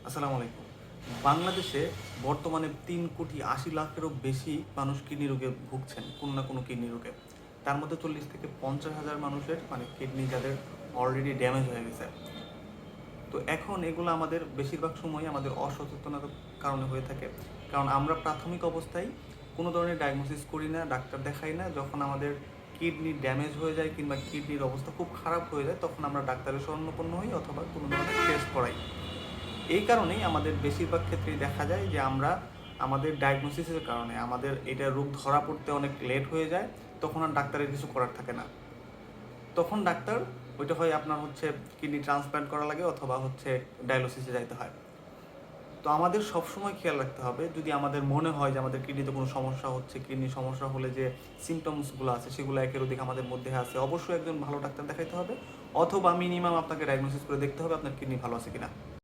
আসসালামু আলাইকুম। বাংলাদেশে বর্তমানে ৩,৮০,০০,০০০-এরও বেশি মানুষ কিডনি রোগে ভুগছেন, কোনো না কোনো কিডনি রোগে। তার মধ্যে ৪০,০০০-৫০,০০০ মানুষের কিডনি যাদের অলরেডি ড্যামেজ হয়ে গেছে। তো এখন এগুলো আমাদের বেশিরভাগ সময়ই আমাদের অসচেতনতার কারণে হয়ে থাকে। কারণ আমরা প্রাথমিক অবস্থায় কোনো ধরনের ডায়াগনোসিস করি না, ডাক্তার দেখাই না। যখন আমাদের কিডনি ড্যামেজ হয়ে যায় কিংবা কিডনির অবস্থা খুব খারাপ হয়ে যায়, তখন আমরা ডাক্তারের শরণাপন্ন হই অথবা কোনো ধরনের টেস্ট করাই। এই কারণেই আমাদের বেশিরভাগ ক্ষেত্রেই দেখা যায় যে আমরা আমাদের ডায়াগনোসিসের কারণে আমাদের এটা রোগ ধরা পড়তে অনেক লেট হয়ে যায়, তখন আর ডাক্তারের কিছু করার থাকে না। তখন ডাক্তার ওইটা হয় আপনার কিডনি ট্রান্সপ্ল্যান্ট করা লাগে অথবা ডায়ালিসিসে যাইতে হয়। তো আমাদের সবসময় খেয়াল রাখতে হবে, যদি আমাদের মনে হয় যে আমাদের কিডনিতে কোনো সমস্যা হচ্ছে, কিডনি সমস্যা হলে যে সিমটমসগুলো আছে সেগুলো একের অধিক আমাদের মধ্যে আছে, অবশ্যই একজন ভালো ডাক্তার দেখাইতে হবে অথবা মিনিমাম আপনাকে ডায়াগনোসিস করে দেখতে হবে আপনার কিডনি ভালো আছে কিনা।